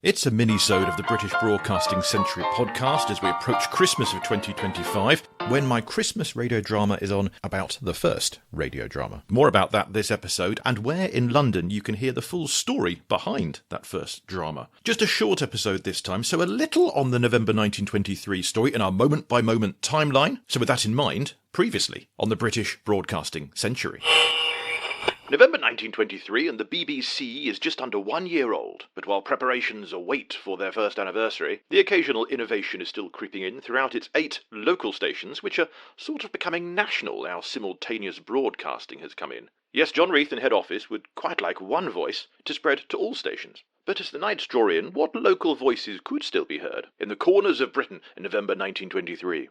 It's a mini-sode of the British Broadcasting Century podcast as we approach Christmas of 2025, when my Christmas radio drama is on about the first radio drama. More about that this episode, and where in London you can hear the full story behind that first drama. Just a short episode this time, so a little on the November 1923 story in our moment-by-moment timeline. So with that in mind, previously on the British Broadcasting Century. November 1923 and the BBC is just under 1 year old, but while preparations await for their first anniversary, the occasional innovation is still creeping in throughout its 8 local stations, which are sort of becoming national now simultaneous broadcasting has come in. Yes, John Reith in head office would quite like one voice to spread to all stations. But as the nights draw in, what local voices could still be heard in the corners of Britain in November 1923?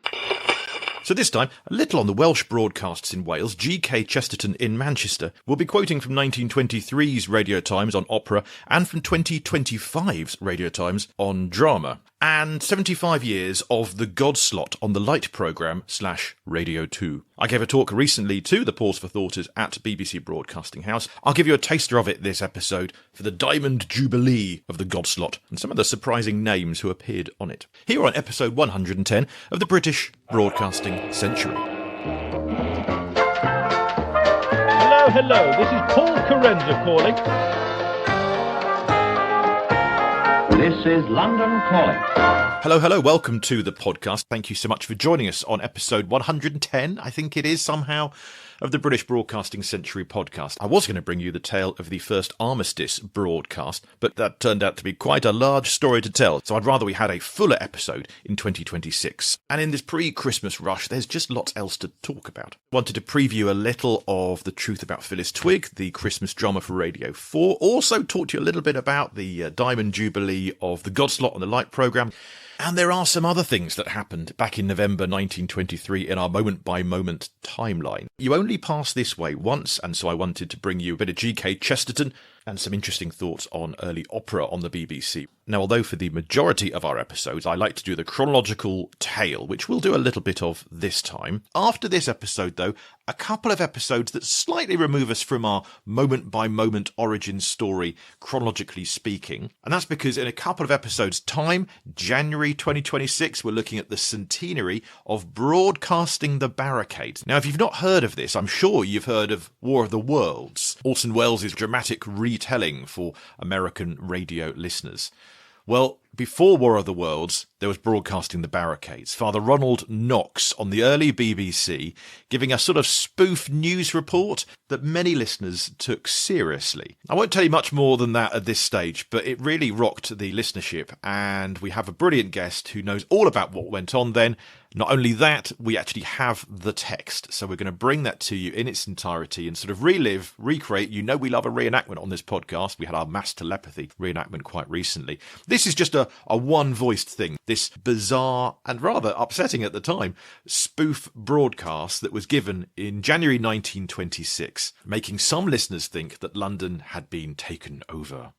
So this time, a little on the Welsh broadcasts in Wales. G.K. Chesterton in Manchester will be quoting from 1923's Radio Times on opera and from 2025's Radio Times on drama. And 75 years of the God Slot on the Light programme / Radio 2. I gave a talk recently to the Pause for Thoughters at BBC Broadcasting House. I'll give you a taster of it this episode for the Diamond Jubilee of the God Slot and some of the surprising names who appeared on it. Here on episode 110 of the British Broadcasting Century. Hello, this is Paul Carenza calling. This is London Calling. Hello, welcome to the podcast. Thank you so much for joining us on episode 110, I think it is somehow, of the British Broadcasting Century podcast. I was going to bring you the tale of the first armistice broadcast, but that turned out to be quite a large story to tell, so I'd rather we had a fuller episode in 2026. And in this pre-Christmas rush, there's just lots else to talk about. I wanted to preview a little of the Truth About Phyllis Twigg, the Christmas drama for Radio 4. Also talk to you a little bit about the Diamond Jubilee of the God Slot on the Light programme. And there are some other things that happened back in November 1923 in our moment-by-moment timeline. You only pass this way once, and so I wanted to bring you a bit of G.K. Chesterton and some interesting thoughts on early opera on the BBC. Now, although for the majority of our episodes, I like to do the chronological tale, which we'll do a little bit of this time. After this episode, though, a couple of episodes that slightly remove us from our moment-by-moment origin story, chronologically speaking. And that's because in a couple of episodes' time, January 2026, we're looking at the centenary of broadcasting the barricades. Now, if you've not heard of this, I'm sure you've heard of War of the Worlds, Orson Welles' dramatic retelling for American radio listeners. Well, before War of the Worlds, there was Broadcasting the Barricades. Father Ronald Knox on the early BBC giving a sort of spoof news report that many listeners took seriously. I won't tell you much more than that at this stage, but it really rocked the listenership, and we have a brilliant guest who knows all about what went on then. Not only that, we actually have the text, so we're going to bring that to you in its entirety and sort of relive, recreate. You know we love a reenactment on this podcast. We had our mass telepathy reenactment quite recently. This is just a one-voiced thing, this bizarre and rather upsetting at the time spoof broadcast that was given in January 1926, making some listeners think that London had been taken over.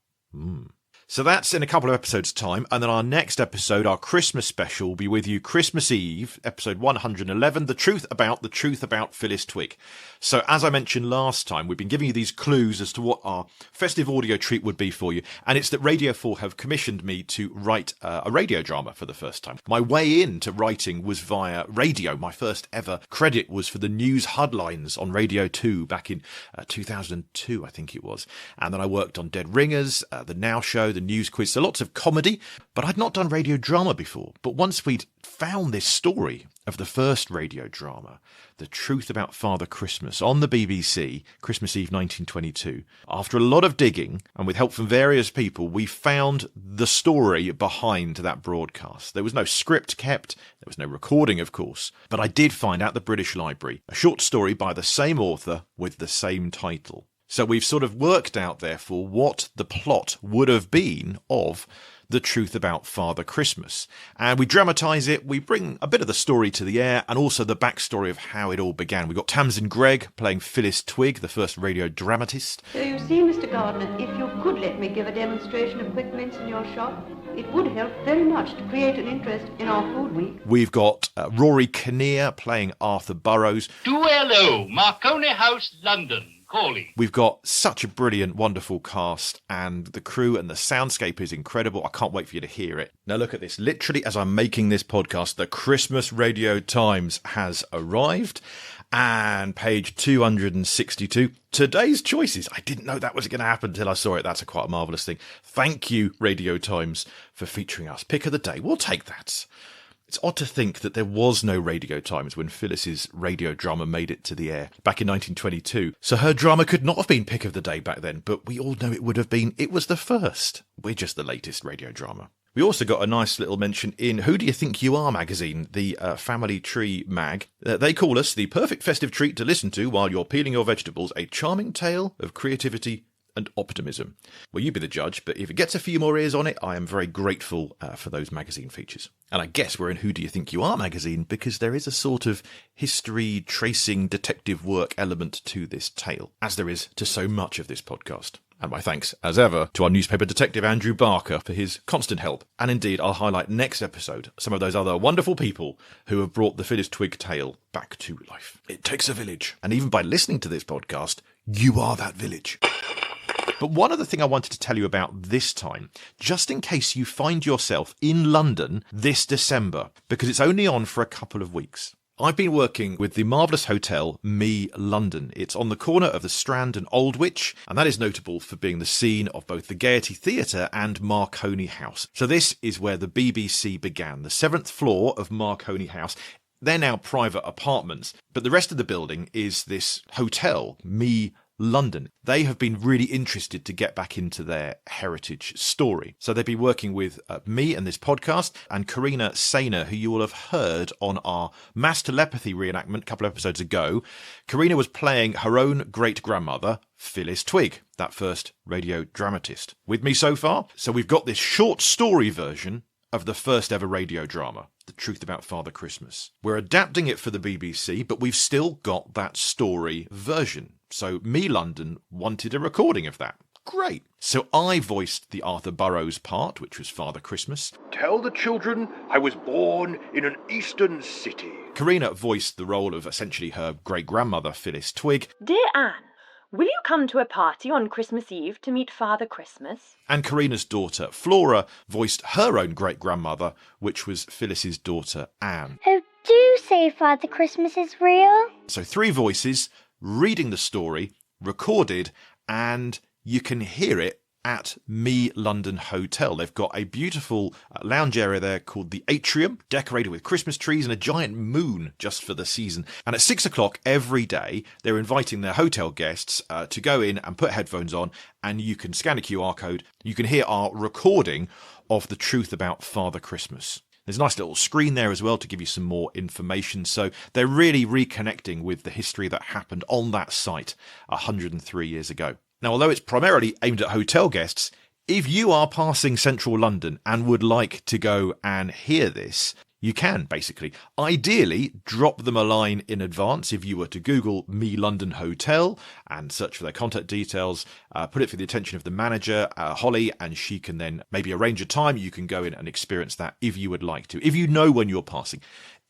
So that's in a couple of episodes' time, and then our next episode, our Christmas special, will be with you Christmas Eve, episode 111, The Truth About Phyllis Twigg. So as I mentioned last time, we've been giving you these clues as to what our festive audio treat would be for you, and it's that Radio 4 have commissioned me to write a radio drama for the first time. My way into writing was via radio. My first ever credit was for the news headlines on Radio 2 back in 2002, I think it was. And then I worked on Dead Ringers, The Now Show, The News Quiz, so lots of comedy, but I'd not done radio drama before. But once we'd found this story of the first radio drama, The Truth About Father Christmas, on the BBC, Christmas Eve 1922, after a lot of digging and with help from various people, we found the story behind that broadcast. There was no script kept, there was no recording, of course, but I did find at the British Library a short story by the same author with the same title. So we've sort of worked out, therefore, what the plot would have been of The Truth About Father Christmas. And we dramatise it, we bring a bit of the story to the air, and also the backstory of how it all began. We've got Tamsin Gregg playing Phyllis Twigg, the first radio dramatist. So you see, Mr. Gardner, if you could let me give a demonstration of quick mints in your shop, it would help very much to create an interest in our food week. We've got Rory Kinnear playing Arthur Burrows. 2LO, Marconi House, London. calling. We've got such a brilliant, wonderful cast, and the crew and the soundscape is incredible. I can't wait for you to hear it. Now look at this. Literally, as I'm making this podcast, the Christmas Radio Times has arrived. And page 262, today's choices. I didn't know that was going to happen until I saw it. That's quite a marvellous thing. Thank you, Radio Times, for featuring us. Pick of the day. We'll take that. It's odd to think that there was no Radio Times when Phyllis's radio drama made it to the air back in 1922. So her drama could not have been pick of the day back then, but we all know it would have been. It was the first. We're just the latest radio drama. We also got a nice little mention in Who Do You Think You Are magazine, the Family Tree mag. They call us the perfect festive treat to listen to while you're peeling your vegetables, a charming tale of creativity and optimism. Well, you be the judge, but if it gets a few more ears on it, I am very grateful for those magazine features. And I guess we're in Who Do You Think You Are magazine because there is a sort of history tracing detective work element to this tale, as there is to so much of this podcast. And my thanks, as ever, to our newspaper detective Andrew Barker for his constant help. And indeed, I'll highlight next episode some of those other wonderful people who have brought the Phyllis Twigg tale back to life. It takes a village. And even by listening to this podcast, you are that village. But one other thing I wanted to tell you about this time, just in case you find yourself in London this December, because it's only on for a couple of weeks. I've been working with the marvellous hotel Me London. It's on the corner of the Strand and Aldwych, and that is notable for being the scene of both the Gaiety Theatre and Marconi House. So this is where the BBC began, the 7th floor of Marconi House. They're now private apartments, but the rest of the building is this hotel, Me London. They have been really interested to get back into their heritage story. So they've been working with me and this podcast, and Karina Sainer, who you will have heard on our mass telepathy reenactment a couple of episodes ago. Karina was playing her own great-grandmother, Phyllis Twigg, that first radio dramatist. With me so far? So we've got this short story version of the first ever radio drama, The Truth About Father Christmas. We're adapting it for the BBC, but we've still got that story version. So Me London wanted a recording of that. Great. So I voiced the Arthur Burrows part, which was Father Christmas. Tell the children I was born in an eastern city. Karina voiced the role of essentially her great-grandmother, Phyllis Twigg. Dear Anne, will you come to a party on Christmas Eve to meet Father Christmas? And Karina's daughter, Flora, voiced her own great-grandmother, which was Phyllis's daughter, Anne. Oh, do say Father Christmas is real. So 3 voices, reading the story, recorded, and you can hear it at Me London Hotel. They've got a beautiful lounge area there called the Atrium, decorated with Christmas trees and a giant moon just for the season. And at 6 o'clock every day, they're inviting their hotel guests to go in and put headphones on, and you can scan a QR code. You can hear our recording of The Truth About Father Christmas. There's a nice little screen there as well to give you some more information. So they're really reconnecting with the history that happened on that site 103 years ago. Now, although it's primarily aimed at hotel guests, if you are passing central London and would like to go and hear this, you can, basically. Ideally, drop them a line in advance. If you were to Google Me London Hotel and search for their contact details, put it for the attention of the manager, Holly, and she can then maybe arrange a time. You can go in and experience that if you would like to, if you know when you're passing.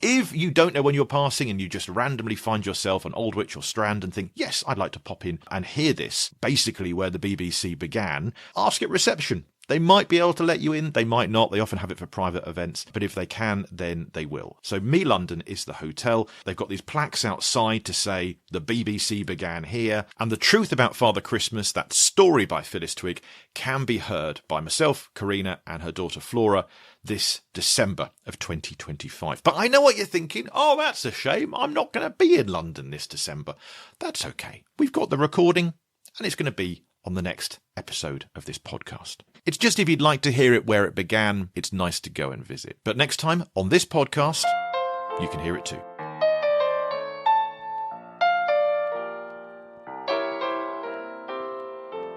If you don't know when you're passing and you just randomly find yourself on Aldwych or Strand and think, yes, I'd like to pop in and hear this, basically where the BBC began, ask at reception. They might be able to let you in, they might not. They often have it for private events, but if they can, then they will. So Me London is the hotel. They've got these plaques outside to say the BBC began here, and The Truth About Father Christmas, that story by Phyllis Twigg, can be heard by myself, Karina, and her daughter Flora this December of 2025. But I know what you're thinking. Oh, that's a shame. I'm not going to be in London this December. That's okay. We've got the recording, and it's going to be on the next episode of this podcast. It's just if you'd like to hear it where it began, it's nice to go and visit. But next time on this podcast, you can hear it too.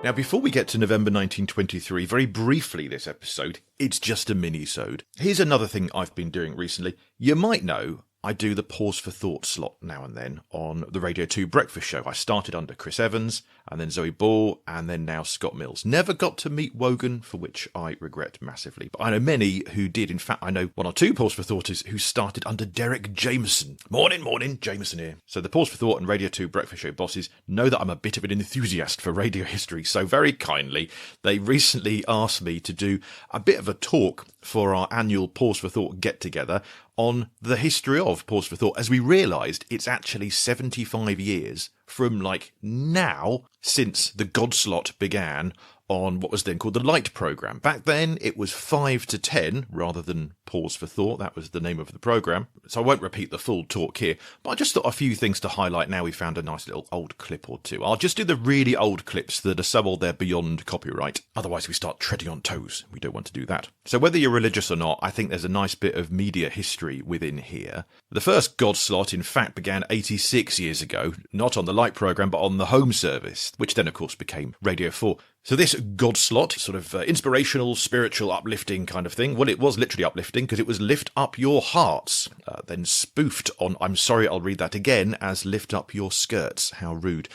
Now, before we get to November 1923, very briefly this episode, it's just a mini-sode. Here's another thing I've been doing recently. You might know I do the Pause for Thought slot now and then on the Radio 2 breakfast show. I started under Chris Evans, and then Zoe Ball, and then now Scott Mills. Never got to meet Wogan, for which I regret massively. But I know many who did. In fact, I know one or two Pause for Thoughters who started under Derek Jameson. Morning, Jameson here. So the Pause for Thought and Radio 2 breakfast show bosses know that I'm a bit of an enthusiast for radio history. So very kindly, they recently asked me to do a bit of a talk for our annual Pause for Thought get-together on the history of Pause for Thought, as we realised it's actually 75 years from now since the God slot began on what was then called the Light programme. Back then it was 5 to 10 rather than Pause for Thought. That was the name of the programme. So I won't repeat the full talk here, but I just thought a few things to highlight now we found a nice little old clip or two. I'll just do the really old clips that are so old they're beyond copyright. Otherwise we start treading on toes. We don't want to do that. So whether you're religious or not, I think there's a nice bit of media history within here. The first God slot, in fact, began 86 years ago, not on the Light programme, but on the Home Service, which then, of course, became Radio 4. So this God slot, sort of inspirational, spiritual, uplifting kind of thing, well, it was literally uplifting because it was Lift Up Your Hearts, then spoofed on, I'm sorry, I'll read that again, as Lift Up Your Skirts. How rude.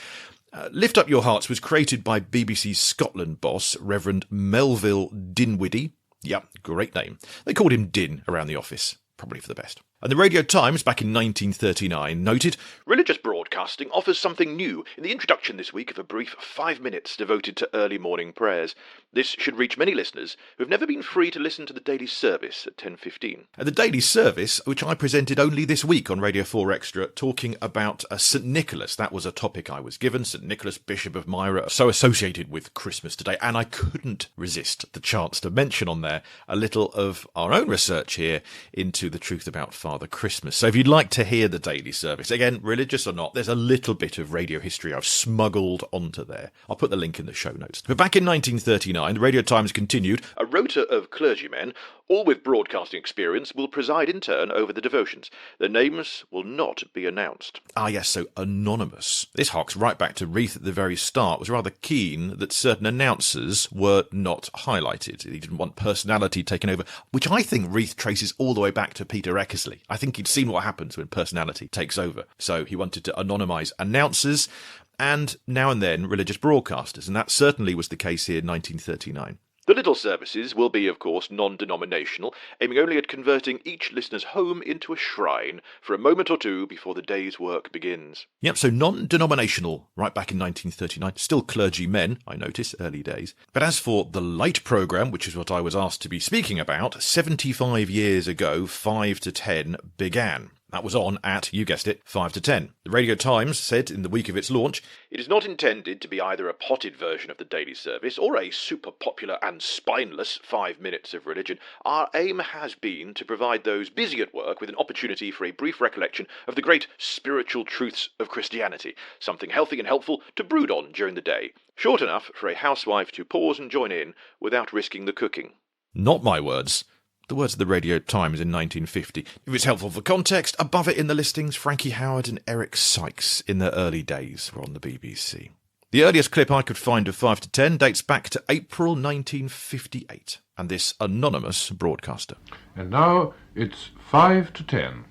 Lift Up Your Hearts was created by BBC's Scotland boss, Reverend Melville Dinwiddie. Yep, great name. They called him Din around the office, probably for the best. And the Radio Times, back in 1939, noted, Religious broadcasting offers something new in the introduction this week of a brief 5 minutes devoted to early morning prayers. This should reach many listeners who have never been free to listen to the daily service at 10:15. And the daily service, which I presented only this week on Radio 4 Extra, talking about St. Nicholas. That was a topic I was given, St. Nicholas, Bishop of Myra, so associated with Christmas today. And I couldn't resist the chance to mention on there a little of our own research here into the truth about Father Christmas. So if you'd like to hear the daily service, again, religious or not, there's a little bit of radio history I've smuggled onto there. I'll put the link in the show notes. But back in 1939, the Radio Times continued, A rota of clergymen, all with broadcasting experience, will preside in turn over the devotions. Their names will not be announced. Ah yes, so anonymous. This harks right back to Reith at the very start, was rather keen that certain announcers were not highlighted. He didn't want personality taken over, which I think Reith traces all the way back to Peter Eckersley. I think he'd seen what happens when personality takes over. So he wanted to anonymise announcers and now and then religious broadcasters, and that certainly was the case here in 1939. The little services will be, of course, non-denominational, aiming only at converting each listener's home into a shrine for a moment or two before the day's work begins. Yep, so non-denominational, right back in 1939. Still clergymen, I notice, early days. But as for the Light programme, which is what I was asked to be speaking about, 75 years ago, 5 to 10 began. That was on at, you guessed it, 5 to 10. The Radio Times said in the week of its launch, It is not intended to be either a potted version of the daily service or a super popular and spineless 5 minutes of religion. Our aim has been to provide those busy at work with an opportunity for a brief recollection of the great spiritual truths of Christianity, something healthy and helpful to brood on during the day, short enough for a housewife to pause and join in without risking the cooking. Not my words. The words of the Radio Times in 1950. If it's helpful for context, above it in the listings, Frankie Howard and Eric Sykes in their early days were on the BBC. The earliest clip I could find of 5 to 10 dates back to April 1958, and this anonymous broadcaster. And now it's 5 to 10.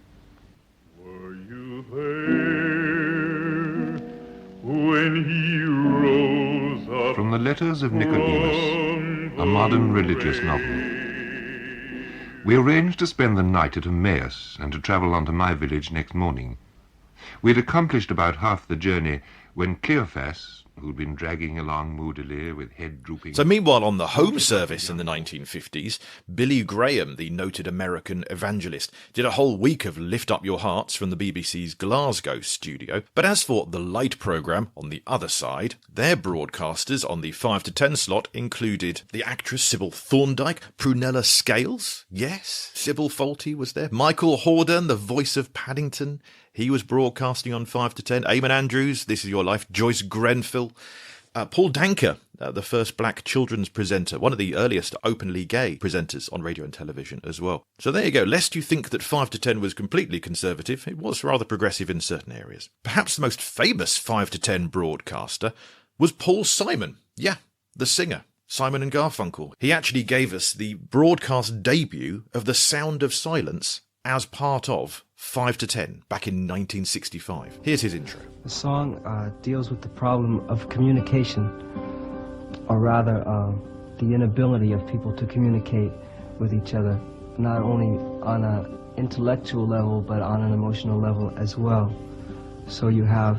Were you there when he rose up? From the Letters of Nicodemus, a modern religious novel. We arranged to spend the night at Emmaus and to travel on to my village next morning. We had accomplished about half the journey when Cleophas, who'd been dragging along moodily with head drooping... So meanwhile, on the Home Service in the 1950s, Billy Graham, the noted American evangelist, did a whole week of Lift Up Your Hearts from the BBC's Glasgow studio. But as for the Light programme, on the other side, their broadcasters on the 5 to 10 slot included the actress Sybil Thorndike, Prunella Scales, yes, Sybil Fawlty was there, Michael Hordern, the voice of Paddington, he was broadcasting on 5 to 10. Eamon Andrews, This Is Your Life. Joyce Grenfell. Paul Danker, the first black children's presenter. One of the earliest openly gay presenters on radio and television as well. So there you go. Lest you think that 5 to 10 was completely conservative, it was rather progressive in certain areas. Perhaps the most famous 5 to 10 broadcaster was Paul Simon. Yeah, the singer. Simon and Garfunkel. He actually gave us the broadcast debut of The Sound of Silence as part of 5 to 10 back in 1965. Here's his intro. The song deals with the problem of communication, or rather the inability of people to communicate with each other, not only on an intellectual level but on an emotional level as well. So you have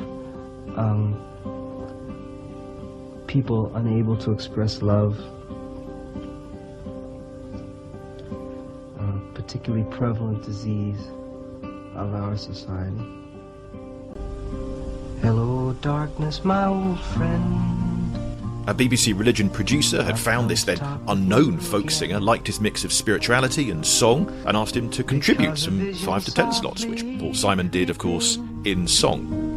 people unable to express love, particularly prevalent disease of our society. Hello, darkness, my old friend. A BBC religion producer had found this then unknown folk singer, liked his mix of spirituality and song, and asked him to contribute some 5 to 10 slots, which Paul Simon did, of course, in song.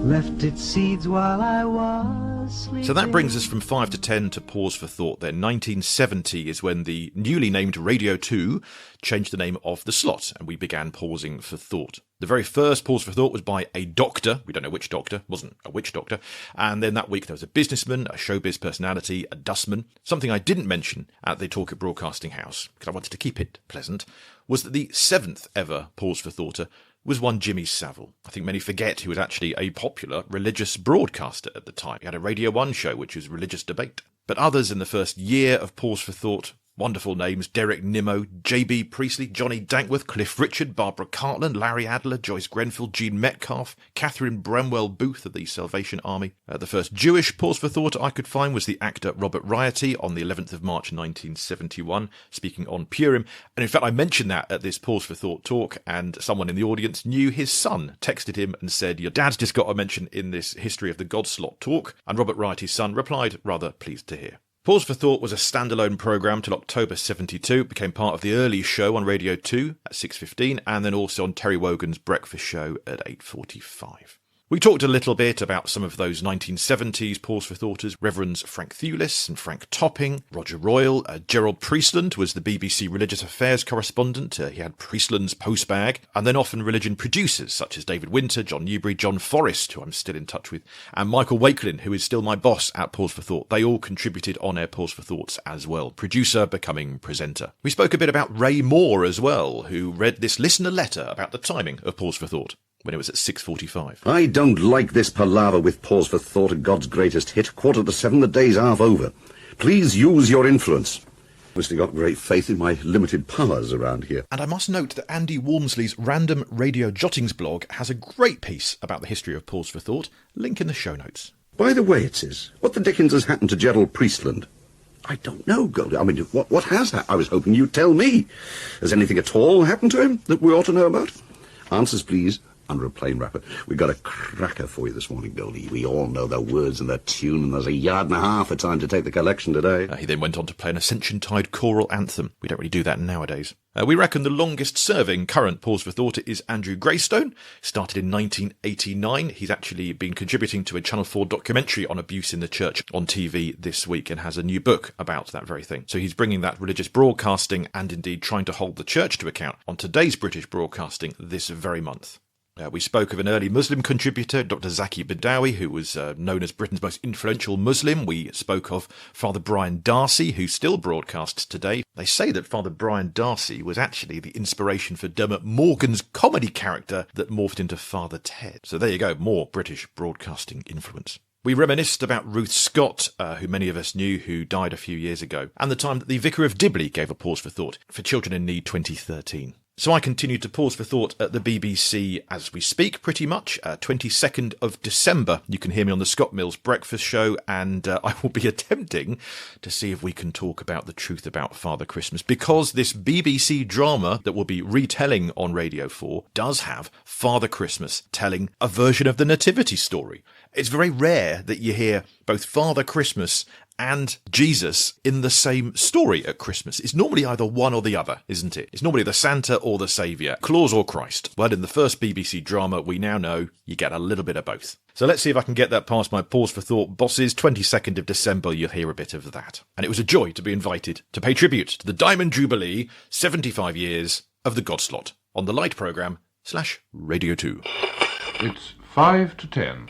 Left its seeds while I was sleeping. So that brings us from 5 to 10 to Pause for Thought. Then 1970 is when the newly named Radio 2 changed the name of the slot, and we began pausing for thought. The very first Pause for Thought was by a doctor. We don't know which doctor. Wasn't a witch doctor. And then that week there was a businessman, a showbiz personality, a dustman. Something I didn't mention at the talk at Broadcasting House, because I wanted to keep it pleasant, was that the 7th ever Pause for Thoughter was one Jimmy Savile. I think many forget he was actually a popular religious broadcaster at the time. He had a Radio 1 show, which was religious debate. But others in the first year of Pause for Thought, wonderful names: Derek Nimmo, J.B. Priestley, Johnny Dankworth, Cliff Richard, Barbara Cartland, Larry Adler, Joyce Grenfell, Jean Metcalf, Catherine Bramwell Booth of the Salvation Army. The first Jewish Pause for Thought I could find was the actor Robert Rioty on the 11th of March 1971, speaking on Purim. And in fact, I mentioned that at this Pause for Thought talk, and someone in the audience knew his son, texted him and said, "Your dad's just got a mention in this History of the God Slot talk." And Robert Rioty's son replied, "Rather pleased to hear." Pause for Thought was a standalone programme till October 72. It became part of the early show on Radio 2 at 6:15, and then also on Terry Wogan's breakfast show at 8:45. We talked a little bit about some of those 1970s Pause for Thoughters: Reverends Frank Thewlis and Frank Topping, Roger Royal. Gerald Priestland was the BBC Religious Affairs correspondent. He had Priestland's postbag. And then often religion producers such as David Winter, John Newbury, John Forrest, who I'm still in touch with, and Michael Wakelin, who is still my boss at Pause for Thought. They all contributed on-air Pause for Thoughts as well. Producer becoming presenter. We spoke a bit about Ray Moore as well, who read this listener letter about the timing of Pause for Thought when it was at 6:45. I don't like this palaver with Pause for Thought and God's greatest hit. 6:45, the day's half over. Please use your influence. Obviously got great faith in my limited powers around here. And I must note that Andy Walmsley's Random Radio Jottings blog has a great piece about the history of Pause for Thought. Link in the show notes. By the way, it says, what the dickens has happened to Gerald Priestland? I don't know, Goldie. I mean, what has happened? I was hoping you'd tell me. Has anything at all happened to him that we ought to know about? Answers, please. Under a plain wrapper. We've got a cracker for you this morning, Goldie. We all know the words and the tune, and there's a yard and a half of time to take the collection today. He then went on to play an Ascension Tide choral anthem. We don't really do that nowadays. We reckon the longest-serving current Pause for Thought is Andrew Greystone. Started in 1989. He's actually been contributing to a Channel 4 documentary on abuse in the church on TV this week and has a new book about that very thing. So he's bringing that religious broadcasting and indeed trying to hold the church to account on today's British broadcasting this very month. We spoke of an early Muslim contributor, Dr. Zaki Badawi, who was known as Britain's most influential Muslim. We spoke of Father Brian Darcy, who still broadcasts today. They say that Father Brian Darcy was actually the inspiration for Dermot Morgan's comedy character that morphed into Father Ted. So there you go, more British broadcasting influence. We reminisced about Ruth Scott, who many of us knew, who died a few years ago, and the time that the Vicar of Dibley gave a Pause for Thought for Children in Need 2013. So I continue to Pause for Thought at the BBC as we speak, pretty much. 22nd of December, you can hear me on the Scott Mills Breakfast Show, and I will be attempting to see if we can talk about the truth about Father Christmas, because this BBC drama that we'll be retelling on Radio 4 does have Father Christmas telling a version of the Nativity story. It's very rare that you hear both Father Christmas and Jesus in the same story at Christmas. It's normally either one or the other, isn't it? It's normally the Santa or the Saviour, Claus or Christ. But in the first BBC drama, we now know you get a little bit of both. So let's see if I can get that past my Pause for Thought bosses. 22nd of December, you'll hear a bit of that. And it was a joy to be invited to pay tribute to the Diamond Jubilee, 75 years of the God Slot, on the Light programme /Radio 2. It's 5 to 10.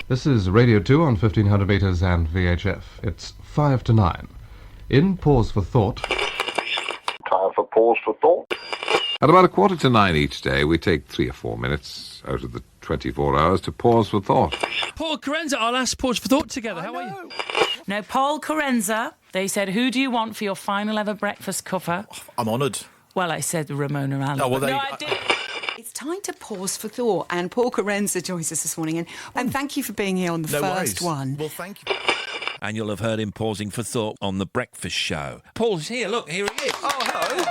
This is Radio 2 on 1500 metres and VHF. It's 5 to 9. In Pause for Thought. Time for Pause for Thought. At about 8:45 each day, we take 3 or 4 minutes out of the 24 hours to pause for thought. Paul Carenza, our last Pause for Thought together. How are you? Now, Paul Carenza, they said, who do you want for your final ever breakfast cover? I'm honoured. Well, I said Ramona Allen. Oh, well, I did. It's time to pause for thought, and Paul Carenza joins us this morning. And thank you for being here on the first one. Well, thank you. And you'll have heard him pausing for thought on The Breakfast Show. Paul's here. Look, here he is. Oh, hello.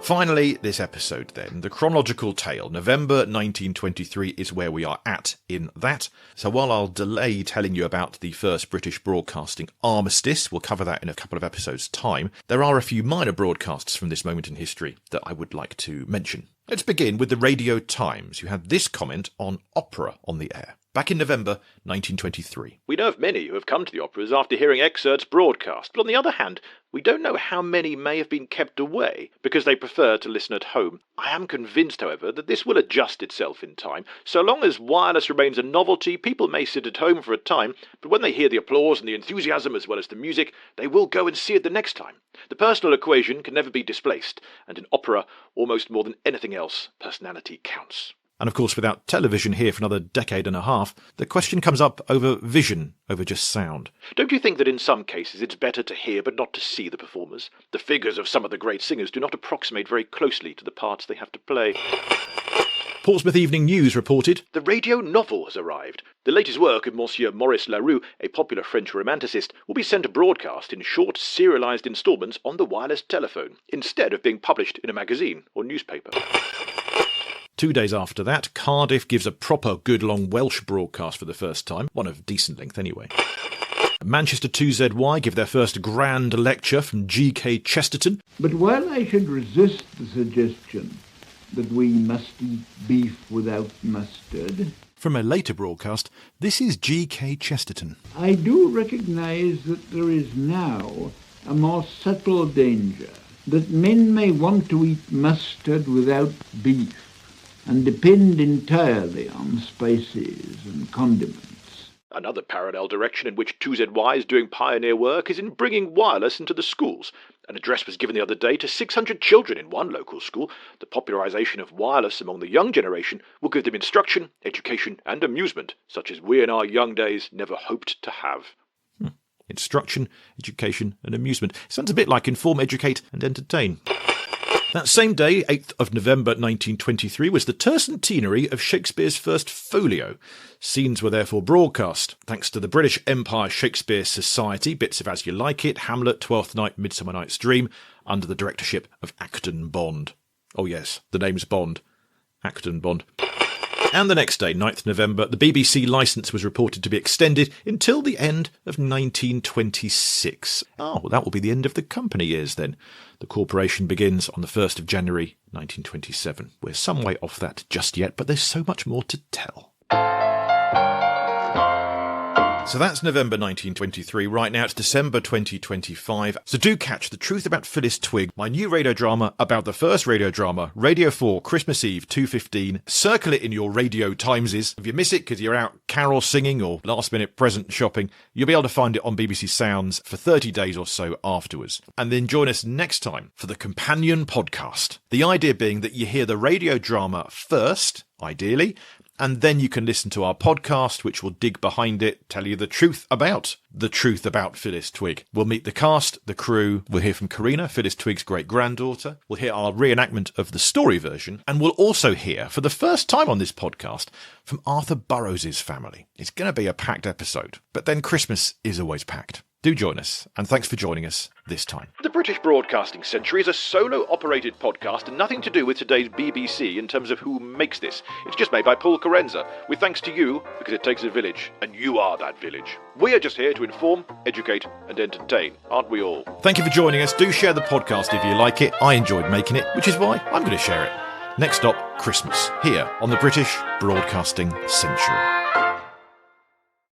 Finally, this episode then. The chronological tale. November 1923 is where we are at in that. So while I'll delay telling you about the first British broadcasting armistice, we'll cover that in a couple of episodes' time, there are a few minor broadcasts from this moment in history that I would like to mention. Let's begin with the Radio Times, who had this comment on opera on the air. Back in November 1923. We know of many who have come to the operas after hearing excerpts broadcast, but on the other hand, we don't know how many may have been kept away because they prefer to listen at home. I am convinced, however, that this will adjust itself in time. So long as wireless remains a novelty, people may sit at home for a time, but when they hear the applause and the enthusiasm as well as the music, they will go and see it the next time. The personal equation can never be displaced, and in opera, almost more than anything else, personality counts. And of course, without television here for another decade and a half, the question comes up over vision, over just sound. Don't you think that in some cases it's better to hear but not to see the performers? The figures of some of the great singers do not approximate very closely to the parts they have to play. Portsmouth Evening News reported, the radio novel has arrived. The latest work of Monsieur Maurice Larue, a popular French romanticist, will be sent to broadcast in short, serialised instalments on the wireless telephone, instead of being published in a magazine or newspaper. 2 days after that, Cardiff gives a proper good long Welsh broadcast for the first time, one of decent length anyway. Manchester 2ZY give their first grand lecture from G.K. Chesterton. But while I should resist the suggestion that we must eat beef without mustard... From a later broadcast, this is G.K. Chesterton. I do recognise that there is now a more subtle danger, that men may want to eat mustard without beef, and depend entirely on spices and condiments. Another parallel direction in which 2ZY is doing pioneer work is in bringing wireless into the schools. An address was given the other day to 600 children in one local school. The popularisation of wireless among the young generation will give them instruction, education and amusement, such as we in our young days never hoped to have. Instruction, education and amusement. Sounds a bit like inform, educate and entertain. That same day, 8th of November 1923, was the tercentenary of Shakespeare's first folio. Scenes were therefore broadcast, thanks to the British Empire Shakespeare Society, bits of As You Like It, Hamlet, Twelfth Night, Midsummer Night's Dream, under the directorship of Acton Bond. Oh yes, the name's Bond. Acton Bond. And the next day, 9th November, the BBC licence was reported to be extended until the end of 1926. Oh, well, that will be the end of the company years then. The corporation begins on the 1st of January 1927. We're some way off that just yet, but there's so much more to tell. So that's November 1923. Right now it's December 2025. So do catch The Truth About Phyllis Twigg, my new radio drama about the first radio drama, Radio 4, Christmas Eve, 2:15. Circle it in your Radio Timeses. If you miss it because you're out carol singing or last-minute present shopping, you'll be able to find it on BBC Sounds for 30 days or so afterwards. And then join us next time for the companion podcast. The idea being that you hear the radio drama first, ideally, and then you can listen to our podcast, which will dig behind it, tell you the truth about Phyllis Twigg. We'll meet the cast, the crew. We'll hear from Karina, Phyllis Twigg's great-granddaughter. We'll hear our reenactment of the story version. And we'll also hear, for the first time on this podcast, from Arthur Burrows' family. It's going to be a packed episode. But then Christmas is always packed. Do join us, and thanks for joining us this time. The British Broadcasting Century is a solo-operated podcast and nothing to do with today's BBC in terms of who makes this. It's just made by Paul Carenza, with thanks to you, because it takes a village, and you are that village. We are just here to inform, educate, and entertain, aren't we all? Thank you for joining us. Do share the podcast if you like it. I enjoyed making it, which is why I'm going to share it. Next stop, Christmas, here on the British Broadcasting Century.